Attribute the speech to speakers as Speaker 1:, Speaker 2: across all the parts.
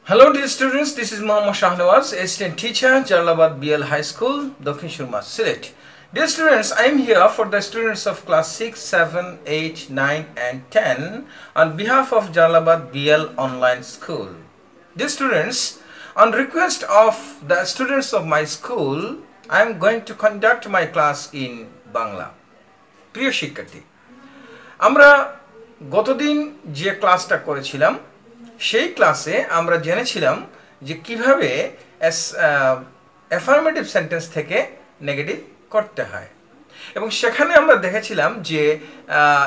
Speaker 1: Hello dear students, this is Muhammad Shahnawaz, assistant teacher, Jalabad BL High School, Dokhin Shurma, Sylhet. Dear students, I am here for the students of class 6, 7, 8, 9 and 10 on behalf of Jalabad BL Online School. Dear students, on request of the students of my school, I am going to conduct my class in Bangla. প্রিয় শিক্ষার্থী, আমরা গতদিন যে ক্লাসটা করেছিলাম সেই ক্লাসে আমরা জেনেছিলাম যে কিভাবে অ্যাফার্মেটিভ সেন্টেন্স থেকে নেগেটিভ করতে হয় এবং সেখানে আমরা দেখেছিলাম যে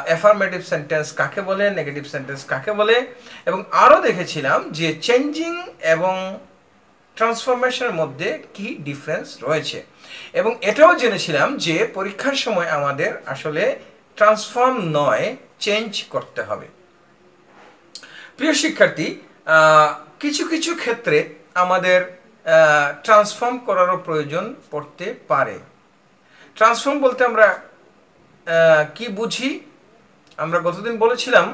Speaker 1: অ্যাফার্মেটিভ সেন্টেন্স কাকে বলে, নেগেটিভ সেন্টেন্স কাকে বলে এবং আরও দেখেছিলাম যে চেঞ্জিং এবং ট্রান্সফরমেশনের মধ্যে কি ডিফারেন্স রয়েছে এবং এটাও জেনেছিলাম যে পরীক্ষার সময় আমাদের আসলে ট্রান্সফর্ম নয় চেঞ্জ করতে হবে। প্রিয় শিক্ষার্থী, কিছু কিছু ক্ষেত্রে আমাদের ট্রান্সফর্ম করারও প্রয়োজন পড়তে পারে। ট্রান্সফর্ম বলতে আমরা কি বুঝি? আমরা গতদিন বলেছিলাম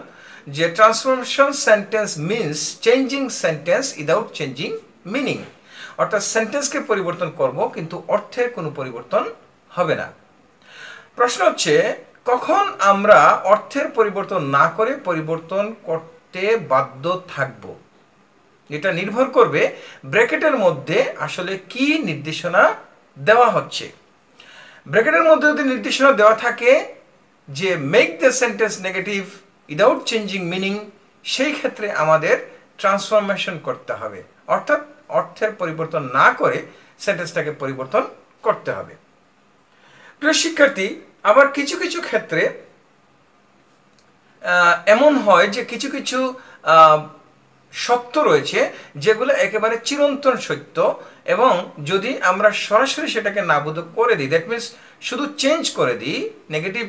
Speaker 1: যে transformation sentence means changing sentence without changing meaning, অর্থাৎ সেন্টেন্সকে পরিবর্তন করব কিন্তু অর্থের কোনো পরিবর্তন হবে না। প্রশ্ন হচ্ছে কখন আমরা অর্থের পরিবর্তন না করে পরিবর্তন করতে বাধ্য থাকব? এটা নির্ভর করবে ব্র্যাকেটের মধ্যে আসলে কি নির্দেশনা দেওয়া হচ্ছে। ব্র্যাকেটের মধ্যে যদি নির্দেশনা দেওয়া থাকে যে make the sentence negative without changing meaning, সেই ক্ষেত্রে আমাদের ট্রান্সফরমেশন করতে হবে, অর্থাৎ অর্থের পরিবর্তন না করে সেন্টেন্সটাকে পরিবর্তন করতে হবে। প্রিয় শিক্ষার্থী, আবার কিছু কিছু ক্ষেত্রে এমন হয় যে কিছু কিছু সত্য রয়েছে যেগুলো একেবারে চিরন্তন সত্য এবং যদি আমরা সরাসরি সেটাকে নাবুদ করে দিই, দ্যাট মিনস শুধু চেঞ্জ করে দিই, নেগেটিভ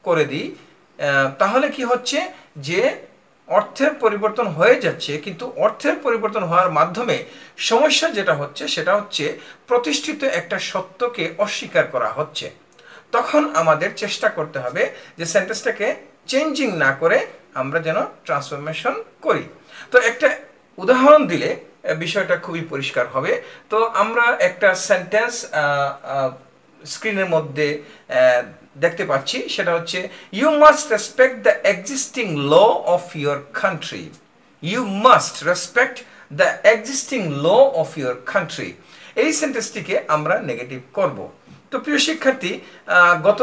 Speaker 1: করে দিই, তাহলে কি হচ্ছে যে অর্থের পরিবর্তন হয়ে যাচ্ছে কিন্তু অর্থের পরিবর্তন হওয়ার মাধ্যমে সমস্যা যেটা হচ্ছে সেটা হচ্ছে প্রতিষ্ঠিত একটা সত্যকে অস্বীকার করা হচ্ছে। তখন আমাদের চেষ্টা করতে হবে যে সেন্টেন্সটাকে চেঞ্জিং না করে আমরা যেন ট্রান্সফরমেশন করি। তো একটা উদাহরণ দিলে বিষয়টা খুবই পরিষ্কার হবে। তো আমরা একটা সেন্টেন্স স্ক্রিনের মধ্যে দেখতে পাচ্ছি, সেটা হচ্ছে you must respect the existing law of your country. You must respect the existing law of your country, এই সেন্টেন্সটিকে আমরা নেগেটিভ করব। তো প্রিয় শিক্ষার্থী, গত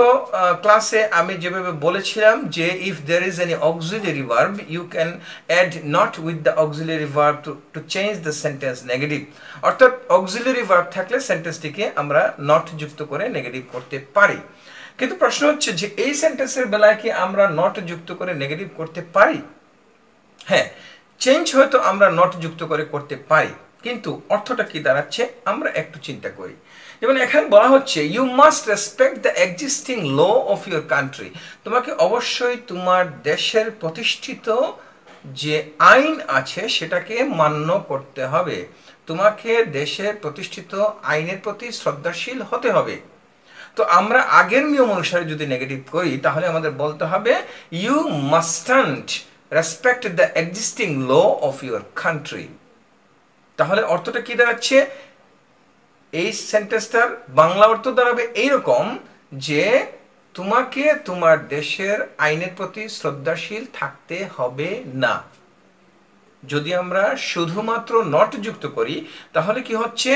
Speaker 1: ক্লাসে আমি যেভাবে বলেছিলাম যে if there is any auxiliary verb you can add not with the auxiliary verb to change the sentence negative, অর্থাৎ অক্সিলারি ভার্ব থাকলে সেন্টেন্সটিকে আমরা নট যুক্ত করে নেগেটিভ করতে পারি। কিন্তু প্রশ্ন হচ্ছে যে এই সেন্টেন্সের বেলায় কি আমরা নট যুক্ত করে নেগেটিভ করতে পারি? হ্যাঁ, চেঞ্জ হয়তো আমরা নট যুক্ত করে করতে পারি, কিন্তু অর্থটা কি দাঁড়াচ্ছে আমরা একটু চিন্তা করি। যেমন এখানে বলা হচ্ছে you must respect the existing law of your country, তোমাকে অবশ্যই তোমার দেশের প্রতিষ্ঠিত যে আইন আছে সেটাকে মান্য করতে হবে, তোমাকে দেশের প্রতিষ্ঠিত আইনের প্রতি শ্রদ্ধাশীল হতে হবে। তো আমরা আগের নিয়ম অনুসারে যদি নেগেটিভ করি তাহলে আমাদের বলতে হবে you mustn't respect the existing law of your country. তাহলে অর্থটা কি দাঁড়াচ্ছে? এই সেন্টেন্সটার বাংলা অর্থ দাঁড়াবে এইরকম যে তোমাকে তোমার দেশের আইনের প্রতি শ্রদ্ধাশীল থাকতে হবে না। যদি আমরা শুধুমাত্র নট যুক্ত করি তাহলে কি হচ্ছে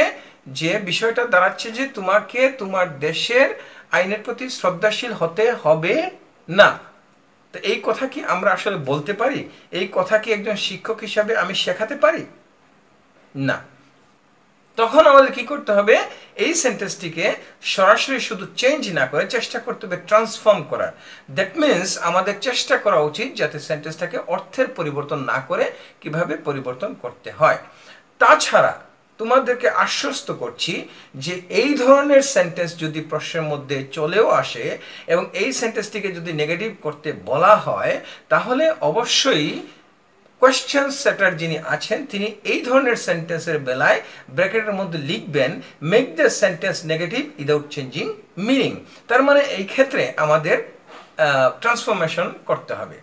Speaker 1: যে বিষয়টা দাঁড়াচ্ছে যে তোমাকে তোমার দেশের আইনের প্রতি শ্রদ্ধাশীল হতে হবে না। তো এই কথা কি আমরা আসলে বলতে পারি? এই কথা কি একজন শিক্ষক হিসাবে আমি শেখাতে পারি? না। তখন আমাদের কি করতে হবে? এই সেন্টেন্সটিকে সরাসরি শুধু চেঞ্জ না করে চেষ্টা করতে হবে ট্রান্সফর্ম করার। দ্যাট মিনস আমাদের চেষ্টা করা উচিত যাতে সেন্টেন্সটাকে অর্থের পরিবর্তন না করে কিভাবে পরিবর্তন করতে হয়। তাছাড়া তোমাদেরকে আশ্বস্ত করছি যে এই ধরনের সেন্টেন্স যদি প্রশ্নের মধ্যে চলেও আসে এবং এই সেন্টেন্সটিকে যদি নেগেটিভ করতে বলা হয় তাহলে অবশ্যই কোয়েশ্চেন সেটার যিনি আছেন তিনি এই ধরনের সেন্টেন্সের বেলায় ব্র্যাকেটের মধ্যে লিখবেন make the sentence negative without changing meaning. তার মানে এই ক্ষেত্রে আমাদের ট্রান্সফরমেশন করতে হবে।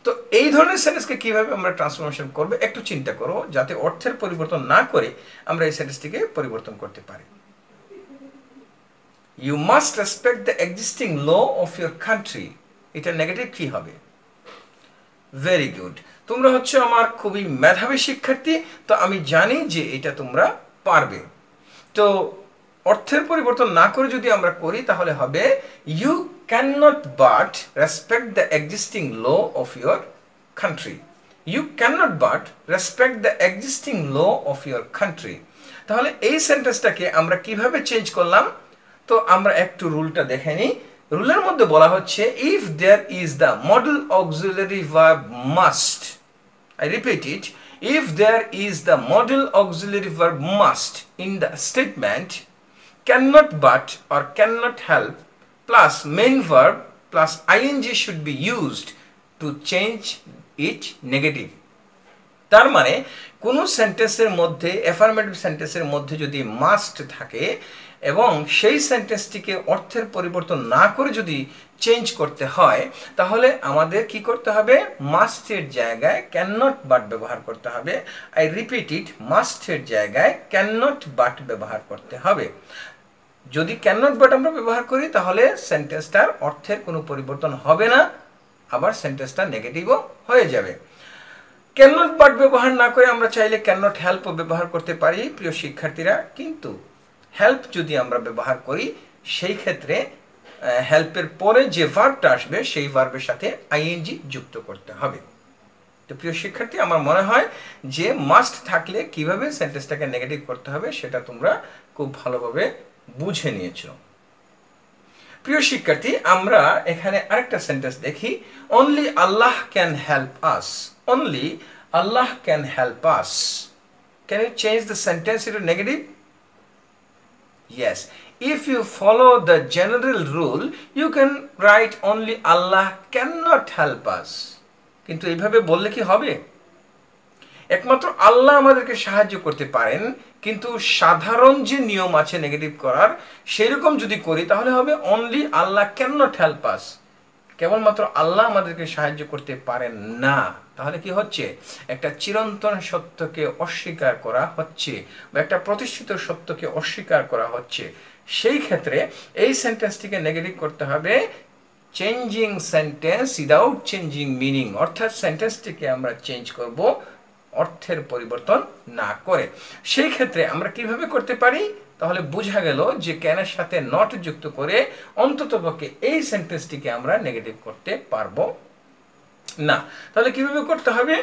Speaker 1: তো এই ধরনের সেন্টেন্সকে কিভাবে আমরা ট্রান্সফরমেশন করব একটু চিন্তা করো, যাতে অর্থের পরিবর্তন না করে আমরা এই সেন্টেন্সটিকে পরিবর্তন করতে পারি। You must respect the existing law of your country, এটা নেগেটিভ কি হবে? ভেরি গুড, তোমরা হচ্ছে আমার খুবই মেধাবী শিক্ষার্থী, তো আমি জানি যে এটা তোমরা পারবে। তো অর্থের পরিবর্তন না করে যদি আমরা করি তাহলে হবে you can not but respect the existing law of your country. You can not but respect the existing law of your country. তাহলে এই সেন্টেন্সটাকে আমরা কিভাবে চেঞ্জ করলাম? তো আমরা একটু রুলটা দেখে নিই। রুলের মধ্যে বলা হচ্ছে if there is the modal auxiliary verb must, I repeat it, if there is the model auxiliary verb must in the statement, cannot but or cannot help plus main verb plus ing should be used to change it negative. তার মানে কোন সেন্টেন্সের মধ্যে, affirmative সেন্টেন্সের মধ্যে যদি must থাকে এবং সেই সেন্টেন্সটিকে অর্থের পরিবর্তন না করে যদি চেঞ্জ করতে হয়, তাহলে আমাদের কি করতে হবে? মাস্টের জায়গায় ক্যান নট বাট ব্যবহার করতে হবে। আই রিপিট ইট, মাস্টের জায়গায় ক্যান নট বাট ব্যবহার করতে হবে। যদি ক্যান নট বাট আমরা ব্যবহার করি তাহলে সেন্টেন্সটার অর্থের কোনো পরিবর্তন হবে না, আবার সেন্টেন্সটা নেগেটিভও হয়ে যাবে। ক্যান নট বাট ব্যবহার না করে আমরা চাইলে ক্যান নট হেল্পও ব্যবহার করতে পারি প্রিয় শিক্ষার্থীরা, কিন্তু হেল্প যদি আমরা ব্যবহার করি সেই ক্ষেত্রে হেল্পের পরে যে ভার্বটা আসবে সেই ভার্বের সাথে আইএনজি যুক্ত করতে হবে। তো প্রিয় শিক্ষার্থী, আমার মনে হয় যে মাস্ট থাকলে কিভাবে সেন্টেন্সটাকে নেগেটিভ করতে হবে সেটা তোমরা খুব ভালোভাবে বুঝে নিয়েছো। প্রিয় শিক্ষার্থী, আমরা এখানে আরেকটা সেন্টেন্স দেখি, only Allah can help us. Only Allah can help us. Can you change the sentence into negative? Yes, if you follow the general rule, you can write only Allah cannot help us. কিন্তু এইভাবে বললে কি হবে? একমাত্র আল্লাহ আমাদেরকে সাহায্য করতে পারেন, কিন্তু সাধারণ যে নিয়ম আছে নেগেটিভ করার সেরকম যদি করি তাহলে হবে অনলি আল্লাহ ক্যানট হেল্প আস। কেবলমাত্র আল্লাহ আমাদেরকে সাহায্য করতে পারেন না। তাহলে কি হচ্ছে? একটা চিরন্তন সত্যকে অস্বীকার করা হচ্ছে বা একটা প্রতিষ্ঠিত সত্যকে অস্বীকার করা হচ্ছে। সেই ক্ষেত্রে এই সেন্টেন্সটিকে নেগেটিভ করতে হবে changing sentence without changing meaning, অর্থাৎ সেন্টেন্সটিকে আমরা চেঞ্জ করব অর্থের পরিবর্তন না করে। সেই ক্ষেত্রে আমরা কিভাবে করতে পারি? তাহলে বোঝা গেল যে ক্যানের সাথে নট যুক্ত করে অন্ততপক্ষে এই সেন্টেন্সটিকে আমরা নেগেটিভ করতে পারবো না। তাহলে কিভাবে করতে হবে?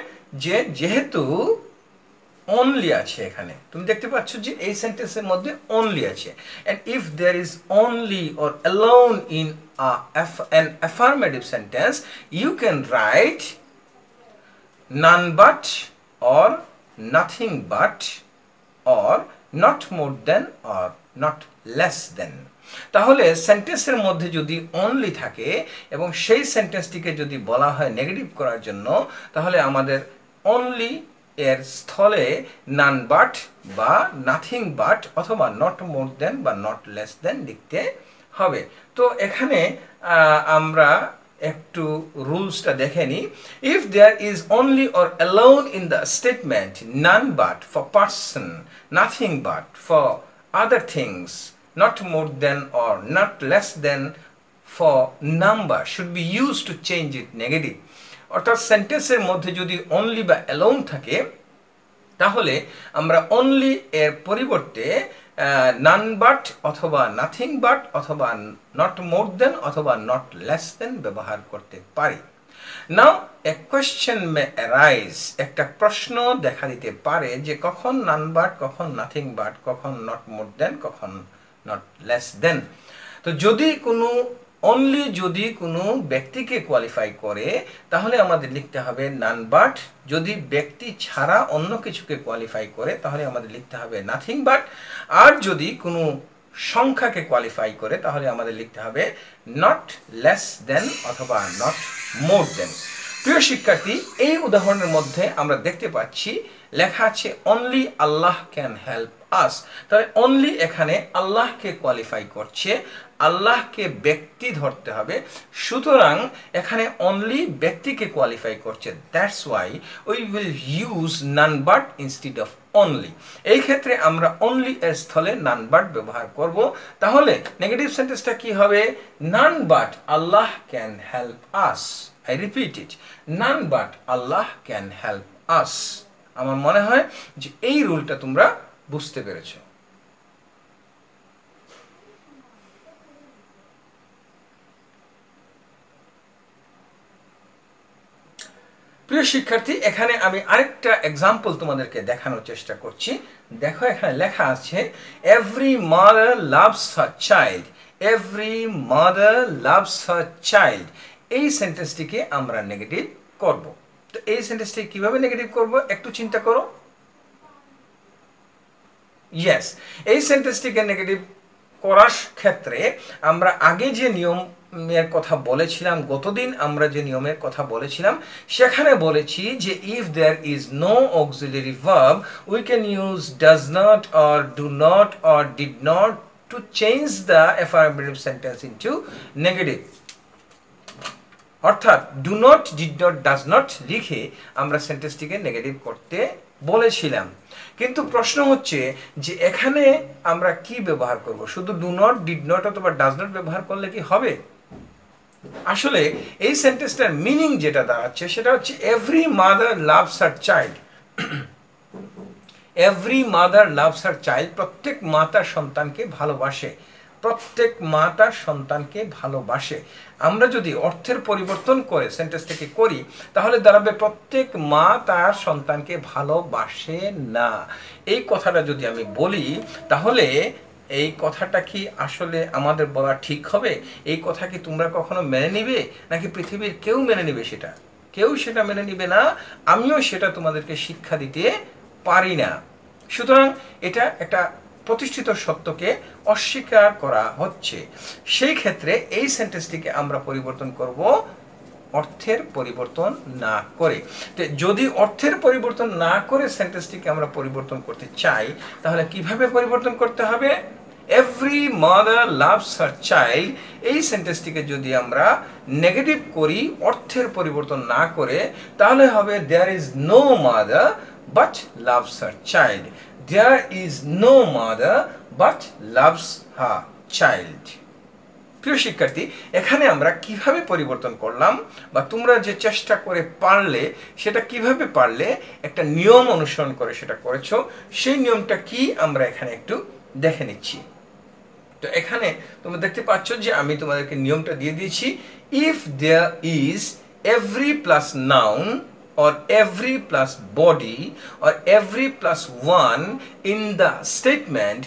Speaker 1: যে যেহেতু অনলি আছে, এখানে তুমি দেখতে পাচ্ছ যে এই সেন্টেন্সের মধ্যে অনলি আছে, and if there is only or alone in an affirmative sentence, you can write none but or nothing but or not more than or not less than। তাহলে সেন্টেন্সের মধ্যে যদি অনলি থাকে এবং সেই সেন্টেন্সটিকে যদি বলা হয় নেগেটিভ করার জন্য, তাহলে আমাদের অনলি এর স্থলে নান বাট বা নাথিং বাট অথবা নট মোর দেন বা নট লেস দেন লিখতে হবে। তো এখানে আমরা একটু রুলসটা দেখে নিই। If there is only or alone in the statement, none but for person, nothing but for other things, not more than or not less than for number should be used to change it negative। অর্থাৎ সেন্টেন্সের মধ্যে যদি only বা alone থাকে তাহলে আমরা only এর পরিবর্তে নান বাট অথবা নাথিং বাট অথবা নট মোর দেন অথবা নট লেস দেন ব্যবহার করতে পারি। নাও এ কোয়েশ্চেন মে অ্যারাইজ, একটা প্রশ্ন দেখা দিতে পারে যে কখন নান বাট, কখন নাথিং বাট, কখন নট মোর দেন, কখন নট লেস দেন। তো যদি কোনো অনলি যদি কোনো ব্যক্তিকে কোয়ালিফাই করে তাহলে আমাদের লিখতে হবে নান বাট। যদি ব্যক্তি ছাড়া অন্য কিছুকে কোয়ালিফাই করে তাহলে আমাদের লিখতে হবে নাথিং বাট। আর যদি কোনো সংখ্যাকে কোয়ালিফাই করে তাহলে আমাদের লিখতে হবে নট লেস দেন অথবা নট মোর দেন। প্রিয় শিক্ষার্থী, এই উদাহরণের মধ্যে আমরা দেখতে পাচ্ছি লেখা আছে অনলি আল্লাহ ক্যান হেল্প আস। তাহলে অনলি এখানে আল্লাহকে কোয়ালিফাই করছে, আল্লাহকে ব্যক্তি ধরতে হবে, সুতরাং এখানে অনলি ব্যক্তিকে কোয়ালিফাই করছে। That's why we will use none but instead of only. এই ক্ষেত্রে আমরা অনলি এর স্থলে নান বাট ব্যবহার করব। তাহলে নেগেটিভ সেন্টেন্সটা কি হবে? None but Allah can help us. I repeat it, none but Allah can help us. আমার মনে হয় যে এই রুলটা তোমরা বুঝতে পেরেছো। প্রিয় শিক্ষার্থী, এখানে আমি আরেকটা এক্সাম্পল তোমাদেরকে দেখানোর চেষ্টা করছি। দেখো এখানে লেখা আছে every mother loves her child, every mother loves her child. এই সেন্টেন্সটিকে আমরা নেগেটিভ করব। তো এই সেন্টেন্সটি কিভাবে নেগেটিভ করব একটু চিন্তা করো। ইয়েস, এই সেন্টেন্সটিকে নেগেটিভ করার ক্ষেত্রে আমরা আগে যে নিয়মের কথা বলেছিলাম, গতদিন আমরা যে নিয়মের কথা বলেছিলাম, সেখানে বলেছি যে if there is no auxiliary verb we can use does not or do not or did not to change the affirmative sentence into negative. অর্থাৎ do not, did not, does not লিখে আমরা সেন্টেন্সটিকে নেগেটিভ করতে বলেছিলাম। কিন্তু প্রশ্ন হচ্ছে যে এখানে আমরা কি ব্যবহার করব? শুধু ডু নট, ডিড নট অথবা ডাজ নট ব্যবহার করলে কি হবে? আসলে এই সেন্টেন্সটার মিনিং যেটা দাঁড়াচ্ছে সেটা হচ্ছে every mother loves her child. Every mother loves her child, প্রত্যেক মা তার সন্তানকে ভালোবাসে, প্রত্যেক মা তার সন্তানকে ভালোবাসে। আমরা যদি অর্থের পরিবর্তন করে সেন্টেন্সটাকে করি তাহলে দাঁড়াবে প্রত্যেক মা তার সন্তানকে ভালোবাসে না। এই কথাটা যদি আমি বলি তাহলে এই কথাটা কি আসলে আমাদের বলা ঠিক হবে? এই কথা কি তোমরা কখনো মেনে নিবে, নাকি পৃথিবীর কেউ মেনে নিবে? সেটা কেউ সেটা মেনে নিবে না, আমিও সেটা তোমাদেরকে শিক্ষা দিতে পারি না। সুতরাং এটা একটা প্রতিষ্ঠিত সত্যকে অস্বীকার করা হচ্ছে। সেই ক্ষেত্রে এই সেন্টেন্সটিকে আমরা পরিবর্তন করব অর্থের পরিবর্তন না করে। তো যদি অর্থের পরিবর্তন না করে সেন্টেন্সটিকে আমরা পরিবর্তন করতে চাই তাহলে কিভাবে পরিবর্তন করতে হবে? Every mother loves her child, এই সেন্টেন্সটিকে যদি আমরা নেগেটিভ করি অর্থের পরিবর্তন না করে তাহলে হবে there is no mother but loves her child. There is no mother but loves her child. প্রিয় শিক্ষার্থী, এখানে আমরা কিভাবে পরিবর্তন করলাম বা তোমরা যে চেষ্টা করে পারলে সেটা কিভাবে পারলে, একটা নিয়ম অনুসরণ করে সেটা করেছো, সেই নিয়মটা কি আমরা এখানে একটু দেখে নিচ্ছি। তো এখানে তোমরা দেখতে পাচ্ছ যে আমি তোমাদেরকে নিয়মটা দিয়ে দিয়েছি। If there is every plus noun or every plus body or every plus one in the statement,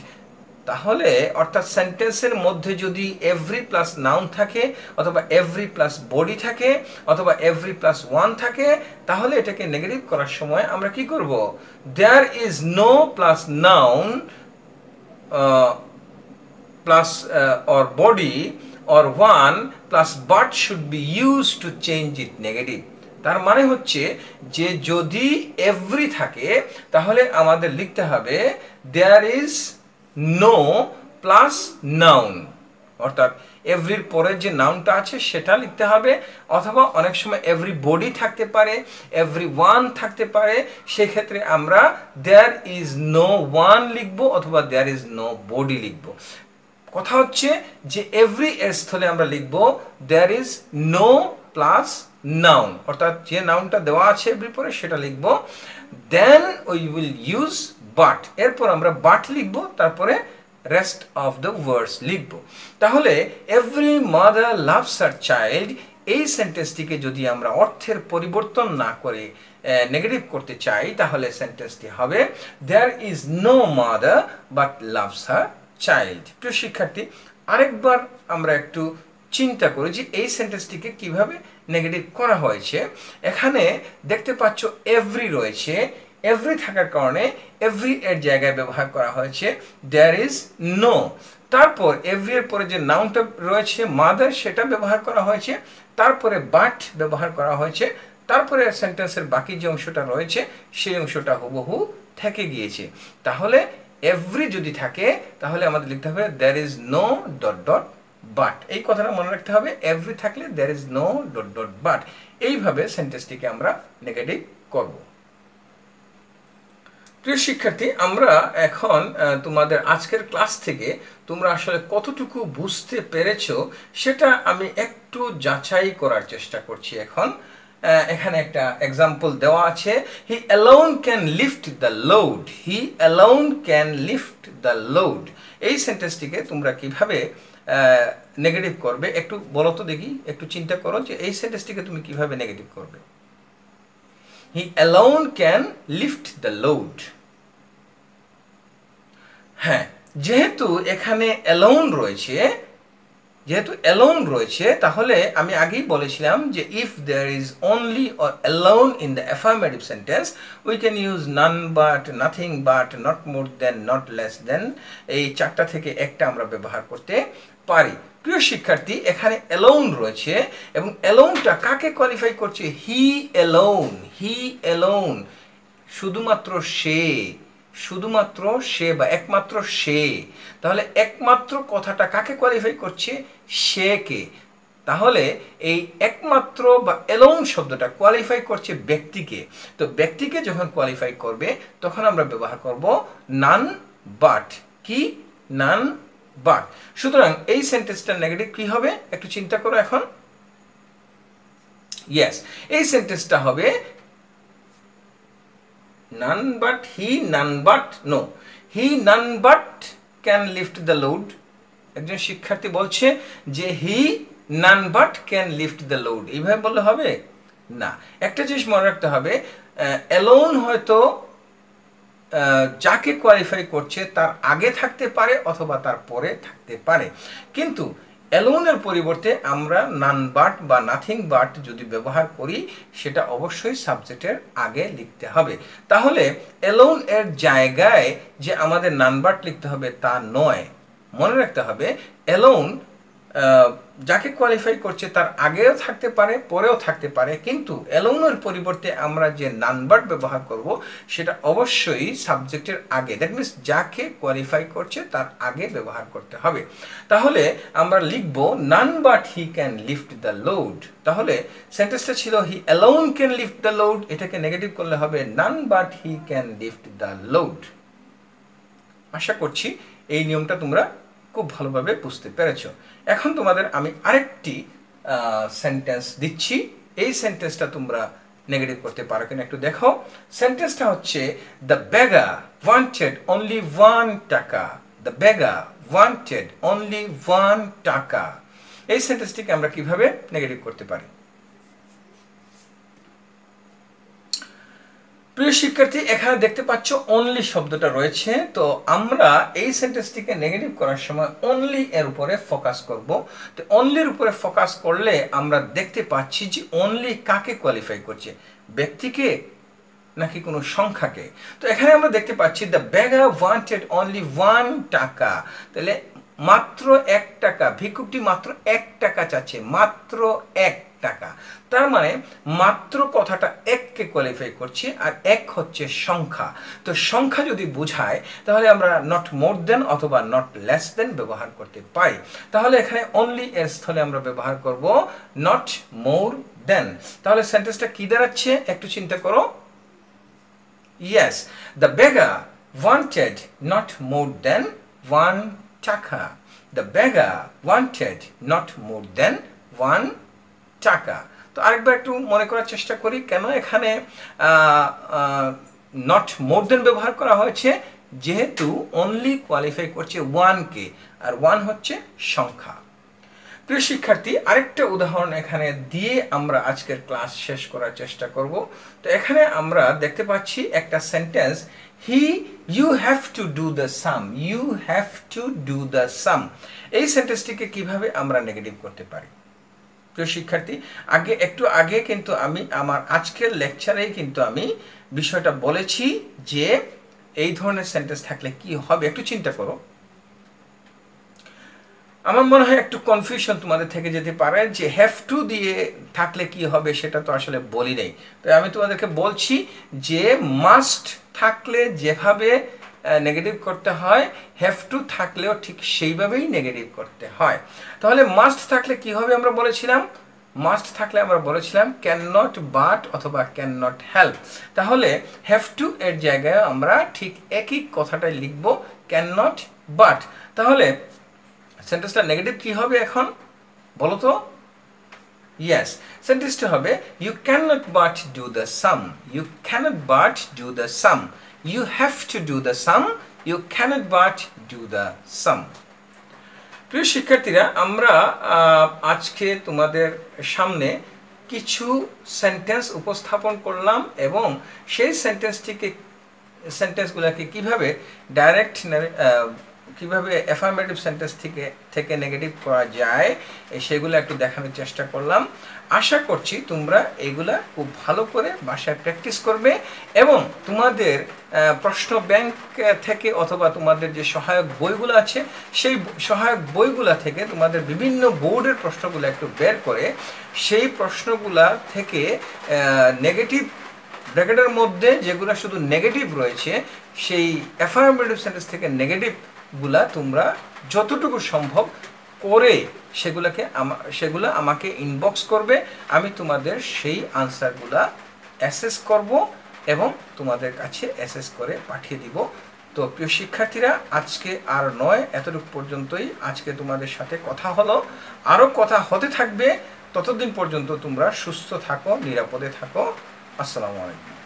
Speaker 1: তাহলে অর্থাৎ সেন্টেন্সের মধ্যে যদি এভরি প্লাস নাউন থাকে অথবা এভরি প্লাস বডি থাকে অথবা এভরি প্লাস ওয়ান থাকে তাহলে এটাকে নেগেটিভ করার সময় আমরা কি করব? There is no plus noun plus or body or one plus but should be used to change it negative. তার মানে হচ্ছে যে যদি এভরি থাকে তাহলে আমাদের লিখতে হবে there is no plus noun, অর্থাৎ এভরির পরে যে নাউনটা আছে সেটা লিখতে হবে, অথবা অনেক সময় এভরি বডি থাকতে পারে, এভরি ওয়ান থাকতে পারে, সেক্ষেত্রে আমরা দেয়ার ইজ নো ওয়ান লিখবো অথবা দেয়ার ইজ নো বডি লিখবো। কথা হচ্ছে যে এভরি এর স্থলে আমরা লিখবো there is no plus noun, অর্থাৎ যে নাউনটা দেওয়া আছে এভরি পরে সেটা লিখবো। Then we will use but, এরপর আমরা বাট লিখবো, তারপরে রেস্ট অফ দ্য ওয়ার্ডস লিখবো। তাহলে every mother loves her child, এই সেন্টেন্সটিকে যদি আমরা অর্থের পরিবর্তন না করে নেগেটিভ করতে চাই তাহলে সেন্টেন্সটি হবে there is no mother but loves her child. প্রিয় শিক্ষার্থী, আরেকবার আমরা একটু চিন্তা করি যে এই সেন্টেন্সটিকে কিভাবে নেগেটিভ করা হয়েছে। এখানে দেখতে পাচ্ছ এভরি রয়েছে, এভরি থাকার কারণে এভরি এর জায়গায় ব্যবহার করা হয়েছে দেয়ার ইজ নো। তারপর এভরি এর পরে যে নাউনটা রয়েছে মাদার সেটা ব্যবহার করা হয়েছে, তারপরে বাট ব্যবহার করা হয়েছে, তারপরে সেন্টেন্সের বাকি যে অংশটা রয়েছে সেই অংশটা হুবহু থেকে গিয়েছে। তাহলে এভরি যদি থাকে তাহলে আমাদের লিখতে হবে there is no dot dot but. এই কথাটা মনে রাখতে হবে, এভরি থাকলে there is no dot dot but. এইভাবে সেন্টেন্সটিকে আমরা নেগেটিভ করব। প্রিয় শিক্ষার্থী, আমরা এখন তোমাদের আজকের ক্লাস থেকে তোমরা আসলে কতটুকু বুঝতে পেরেছো সেটা আমি একটু যাচাই করার চেষ্টা করছি। এখন এখানে একটা এক্সাম্পল দেওয়া আছে, he alone can lift the load. He alone can lift the load. এই সেন্টেন্সটিকে তোমরা কিভাবে নেগেটিভ করবে একটু বলো তো দেখি, একটু চিন্তা করো যে এই সেন্টেন্সটিকে তুমি কিভাবে নেগেটিভ করবে। He alone can lift the load. হ্যাঁ, যেহেতু এখানে alone রয়েছে তাহলে আমি আগেই বলেছিলাম যে if there is only or alone in the affirmative sentence we can use none but, nothing but, not more than, not less than। এই চারটা থেকে একটা আমরা ব্যবহার করতে পারি। প্রিয় শিক্ষার্থী, এখানে alone রয়েছে এবং অ্যালোনটা কাকে কোয়ালিফাই করছে? হি অ্যালোন, শুধুমাত্র সে বা একমাত্র সে। তাহলে একমাত্র কথাটা কাকে কোয়ালিফাই করছে? সেকে। তাহলে এই একমাত্র বা অ্যালোন শব্দটা কোয়ালিফাই করছে ব্যক্তিকে। তো ব্যক্তিকে যখন কোয়ালিফাই করবে তখন আমরা ব্যবহার করব নান বাট। কি? None but. সুতরাং এই সেন্টেন্সটার নেগেটিভ কি হবে একটু চিন্তা করো এখন। ইয়েস, এই সেন্টেন্সটা হবে none but he, none but no, he none but can lift the load। একজন শিক্ষার্থী বলছে যে he none but can lift the load। এইভাবে বললে হবে না। একটা জিনিস মনে রাখতে হবে, alone হয়তো যাকে কোয়ালিফাই করছে তার আগে থাকতে পারে অথবা তার পরে থাকতে পারে, কিন্তু অ্যালোনের পরিবর্তে আমরা নান বাট বা নাথিং বাট যদি ব্যবহার করি সেটা অবশ্যই সাবজেক্টের আগে লিখতে হবে। তাহলে অ্যালোন এর জায়গায় যে আমাদের নান বাট লিখতে হবে তা নয়। মনে রাখতে হবে অ্যালোন যাকে কোয়ালিফাই করছে তার আগেও থাকতে পারে পরেও থাকতে পারে, কিন্তু অ্যালোনের পরিবর্তে আমরা যে নান বাট ব্যবহার করব সেটা অবশ্যই সাবজেক্টের আগে, দ্যাট মিনস যাকে কোয়ালিফাই করছে তার আগে ব্যবহার করতে হবে। তাহলে আমরা লিখব none but he can lift the load. তাহলে সেন্টেন্সটা ছিল he alone can lift the load, এটাকে নেগেটিভ করলে হবে none but he can lift the load. আশা করছি এই নিয়মটা তোমরা খুব ভালোভাবে বুঝতে পেরেছ। এখন তোমাদের আমি আরেকটি সেন্টেন্স দিচ্ছি, এই সেন্টেন্সটা তোমরা নেগেটিভ করতে পারো কিনা একটু দেখো। সেন্টেন্সটা হচ্ছে দ্য বেগার ওয়ান্টেড অনলি 1 টাকা। দ্য বেগার ওয়ান্টেড অনলি 1 টাকা। এই সেন্টেন্সটিকে আমরা কিভাবে নেগেটিভ করতে পারি? প্রিয় শিক্ষার্থী, এখানে দেখতে পাচ্ছ অনলি শব্দটা রয়েছে। তো আমরা এই সেন্টেন্সটিকে নেগেটিভ করার সময় অনলি এর উপরে ফোকাস করব। তো অনলির উপরে ফোকাস করলে আমরা দেখতে পাচ্ছি যে অনলি কাকে কোয়ালিফাই করছে, ব্যক্তিকে নাকি কোনো সংখ্যাকে। তো এখানে আমরা দেখতে পাচ্ছি দ্য বেগার ওয়ান্টেড অনলি 1 টাকা। তাহলে মাত্র 1 টাকা, ভিক্ষুকটি মাত্র 1 টাকা চাচ্ছে, মাত্র 1 টাকা। তার মানে মাত্র কথাটা এককে কোয়ালিফাই করছে, আর এক হচ্ছে সংখ্যা। তো সংখ্যা যদি বোঝায় তাহলে আমরা নট মোর দেন অথবা নট লেস দেন ব্যবহার করতে পারি। তাহলে এখানে অনলি এর স্থলে আমরা ব্যবহার করব নট মোর দেন। তাহলে সেন্টেন্সটা কি দাঁড়াচ্ছে একটু চিন্তা করো। Yes, the beggar wanted not more than 1 টাকা। The beggar wanted not more than 1 টাকা। তো আরেকবার একটু মনে করার চেষ্টা করি কেন এখানে নট মোর দেন ব্যবহার করা হয়েছে। যেহেতু অনলি কোয়ালিফাই করছে 1 কে, আর 1 হচ্ছে সংখ্যা। প্রিয় শিক্ষার্থী, আরেকটা উদাহরণ এখানে দিয়ে আমরা আজকের ক্লাস শেষ করার চেষ্টা করব। তো এখানে আমরা দেখতে পাচ্ছি একটা sentence, you have to do the same. You have to do the same. এই সেন্টেন্সটিকে কিভাবে আমরা নেগেটিভ করতে পারি? প্রিয় শিক্ষার্থী, একটু আগে কিন্তু আমি আমার আজকের লেকচারেই কিন্তু আমি বিষয়টা বলেছি যে এই ধরনের সেন্টেন্স থাকলে কি হবে একটু চিন্তা করো। আমার মনে হয় একটু কনফিউশন তোমাদের থেকে যেতে পারে যে হ্যাভ টু দিয়ে থাকলে কি হবে সেটা তো আসলে বলি নেই। তো আমি তোমাদেরকে বলছি যে মাস্ট থাকলে যেভাবে নেগেটিভ করতে হয়, হ্যাভ টু থাকলেও ঠিক সেইভাবেই নেগেটিভ করতে হয়। তাহলে মাস্ট থাকলে কি হবে আমরা বলেছিলাম, মাস্ট থাকলে আমরা বলেছিলাম ক্যান নট বাট অথবা ক্যান নট হেল্প। তাহলে হ্যাভ টু এর জায়গায় আমরা ঠিক একই কথাটাই লিখব, ক্যান নট বাট। তাহলে সেন্টেন্সটা নেগেটিভ কি হবে এখন বলো তো? ইয়েস, সেন্টেন্সটা হবে you can not but do the same, you cannot but do the same, you have to do the same, you cannot but do the same. প্রিয় শিক্ষার্থীরা, আমরা আজকে তোমাদের সামনে কিছু সেন্টেন্স উপস্থাপন করলাম এবং সেই সেন্টেন্সগুলোকে কিভাবে ডাইরেক্ট কিভাবে অ্যাফার্মেটিভ সেন্টেন্স থেকে নেগেটিভ করা যায় সেগুলো একটু দেখানোর চেষ্টা করলাম। আশা করছি তোমরা এগুলা খুব ভালো করে বাসায় প্র্যাকটিস করবে এবং তোমাদের প্রশ্ন ব্যাংক থেকে অথবা তোমাদের যে সহায়ক বইগুলো আছে সেই সহায়ক বইগুলা থেকে তোমাদের বিভিন্ন বোর্ডের প্রশ্নগুলো একটু বের করে সেই প্রশ্নগুলা থেকে নেগেটিভ ব্র্যাকেটের মধ্যে যেগুলো শুধু নেগেটিভ রয়েছে সেই অ্যাফার্মেটিভ সেন্টেন্স থেকে নেগেটিভগুলা তোমরা যতটুকু সম্ভব করে সেগুলো আমাকে ইনবক্স করবে। আমি তোমাদের সেই আনসারগুলা অ্যাসেস করব এবং তোমাদের কাছে অ্যাসেস করে পাঠিয়ে দিব। তো প্রিয় শিক্ষার্থীরা, আজকে আর নয়, এতটুকু পর্যন্তই আজকে তোমাদের সাথে কথা হলো। আরও কথা হতে থাকবে। ততদিন পর্যন্ত তোমরা সুস্থ থাকো, নিরাপদে থাকো। আসসালামু আলাইকুম।